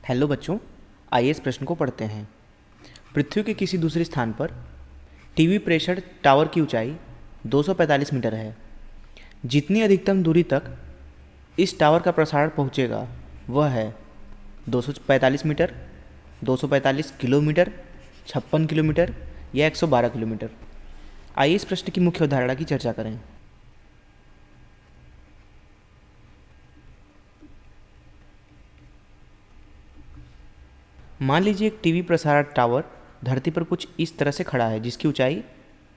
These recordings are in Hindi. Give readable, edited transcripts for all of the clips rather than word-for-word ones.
हेलो बच्चों, आइए इस प्रश्न को पढ़ते हैं। पृथ्वी के किसी दूसरे स्थान पर टीवी प्रेषण टावर की ऊंचाई 245 मीटर है। जितनी अधिकतम दूरी तक इस टावर का प्रसारण पहुंचेगा वह है 245 मीटर, 245 किलोमीटर, 56 किलोमीटर या 112 किलोमीटर। आइए इस प्रश्न की मुख्य अवधारणा की चर्चा करें। मान लीजिए एक टीवी प्रसारण टावर धरती पर कुछ इस तरह से खड़ा है जिसकी ऊंचाई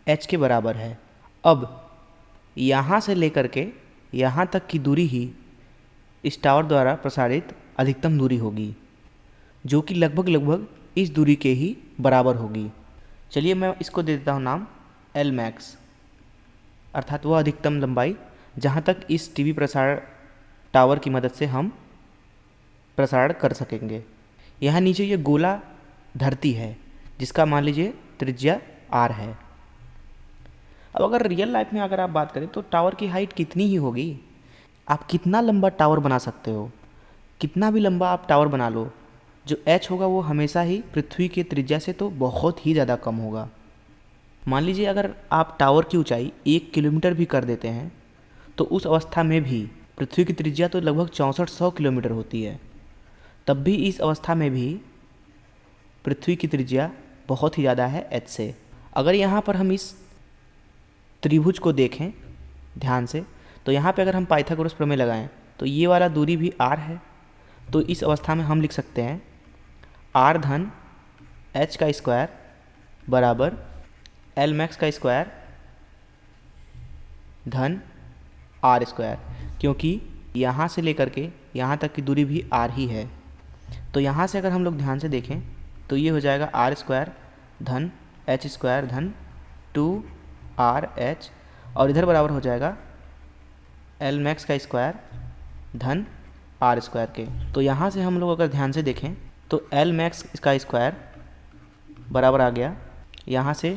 h के बराबर है। अब यहाँ से लेकर के यहाँ तक की दूरी ही इस टावर द्वारा प्रसारित अधिकतम दूरी होगी, जो कि लगभग इस दूरी के ही बराबर होगी। चलिए मैं इसको दे देता हूँ नाम एल मैक्स, अर्थात वह अधिकतम लंबाई जहाँ तक इस टीवी प्रसारण टावर की मदद से हम प्रसारण कर सकेंगे। यहाँ नीचे ये गोला धरती है जिसका मान लीजिए त्रिज्या r है। अब अगर रियल लाइफ में अगर आप बात करें तो टावर की हाइट कितनी ही होगी। आप कितना लंबा टावर बना सकते हो, कितना भी लंबा आप टावर बना लो, जो h होगा वो हमेशा ही पृथ्वी की त्रिज्या से तो बहुत ही ज़्यादा कम होगा। मान लीजिए अगर आप टावर की ऊंचाई 1 किलोमीटर भी कर देते हैं तो उस अवस्था में भी पृथ्वी की त्रिज्या तो लगभग 6400 किलोमीटर होती है। तब भी इस अवस्था में भी पृथ्वी की त्रिज्या बहुत ही ज़्यादा है h से। अगर यहाँ पर हम इस त्रिभुज को देखें ध्यान से तो यहाँ पे अगर हम पाइथागोरस प्रमेय लगाएं तो ये वाला दूरी भी r है। तो इस अवस्था में हम लिख सकते हैं r धन h का स्क्वायर बराबर एल मैक्स का स्क्वायर धन r स्क्वायर, क्योंकि यहाँ से लेकर के यहाँ तक की दूरी भी r ही है। तो यहाँ से अगर हम लोग ध्यान से देखें तो ये हो जाएगा r स्क्वायर धन h स्क्वायर धन 2rh और इधर बराबर हो जाएगा एल मैक्स का स्क्वायर धन r स्क्वायर के। तो यहाँ से हम लोग अगर ध्यान से देखें तो एल मैक्स का स्क्वायर बराबर आ गया, यहाँ से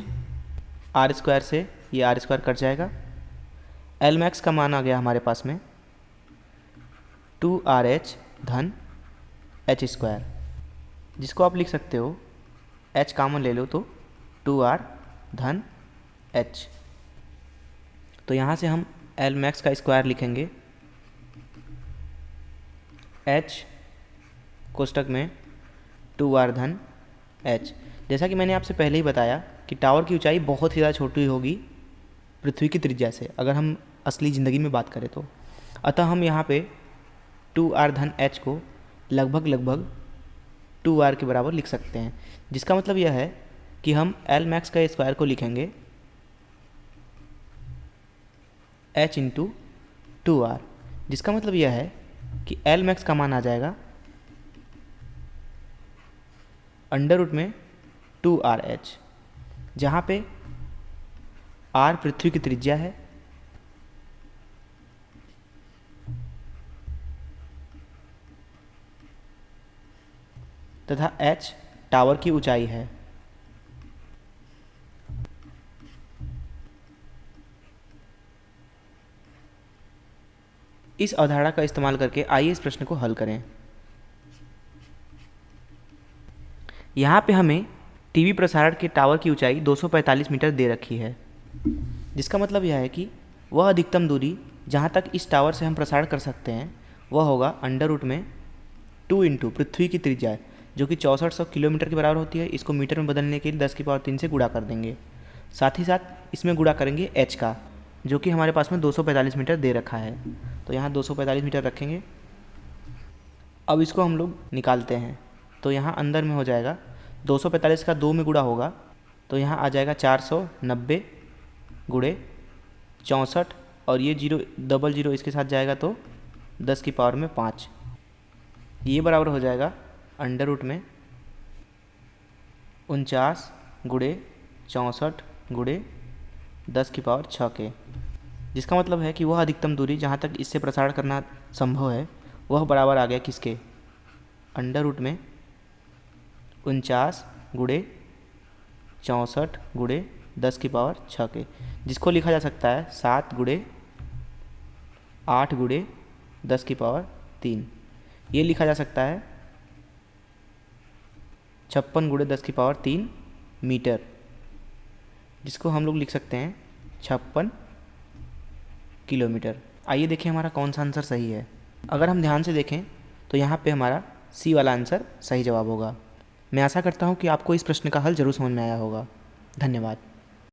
r स्क्वायर से ये r स्क्वायर कट जाएगा। एल मैक्स का मान आ गया हमारे पास में 2rh धन h स्क्वायर, जिसको आप लिख सकते हो h कॉमन ले लो तो 2r धन h। तो यहाँ से हम एल मैक्स का स्क्वायर लिखेंगे h कोष्टक में 2r धन h। जैसा कि मैंने आपसे पहले ही बताया कि टावर की ऊंचाई बहुत ही ज़्यादा छोटी होगी पृथ्वी की त्रिज्या से, अगर हम असली ज़िंदगी में बात करें तो। अतः हम यहाँ पे 2r धन h को लगभग 2r के बराबर लिख सकते हैं, जिसका मतलब यह है कि हम एल मैक्स का स्क्वायर को लिखेंगे h इंटू 2r, जिसका मतलब यह है कि एल मैक्स का मान आ जाएगा अंडर रूट में 2rh, जहाँ पे r पृथ्वी की त्रिज्या है तथा h टावर की ऊंचाई है। इस अवधारणा का इस्तेमाल करके आइए इस प्रश्न को हल करें। यहाँ पे हमें टीवी प्रसारण के टावर की ऊंचाई 245 मीटर दे रखी है, जिसका मतलब यह है कि वह अधिकतम दूरी जहाँ तक इस टावर से हम प्रसारण कर सकते हैं वह होगा अंडर रूट में 2 इंटू पृथ्वी की त्रिज्या जो कि 6400 किलोमीटर के बराबर होती है। इसको मीटर में बदलने के लिए 10 की पावर 3 से गुणा कर देंगे, साथ ही साथ इसमें गुणा करेंगे h का, जो कि हमारे पास में 245 मीटर दे रखा है। तो यहाँ 245 मीटर रखेंगे। अब इसको हम लोग निकालते हैं तो यहाँ अंदर में हो जाएगा 245 का 2 में गुणा होगा तो यहाँ आ जाएगा 490 गुणे 64 और ये जीरो डबल जीरो इसके साथ जाएगा तो 10 की पावर में 5, ये बराबर हो जाएगा अंडर रूट में 49 गुणे 64 गुणे 10 की पावर 6 के, जिसका मतलब है कि वह अधिकतम दूरी जहाँ तक इससे प्रसारण करना संभव है वह बराबर आ गया किसके, अंडर रूट में 49 गुणे 64 गुणे 10 की पावर 6 के, जिसको लिखा जा सकता है 7 गुणे 8 गुणे 10 की पावर 3। ये लिखा जा सकता है 56 गुणे 10⁻³ मीटर, जिसको हम लोग लिख सकते हैं 56 किलोमीटर। आइए देखें हमारा कौन सा आंसर सही है। अगर हम ध्यान से देखें तो यहाँ पे हमारा सी वाला आंसर सही जवाब होगा। मैं आशा करता हूँ कि आपको इस प्रश्न का हल जरूर समझ में आया होगा। धन्यवाद।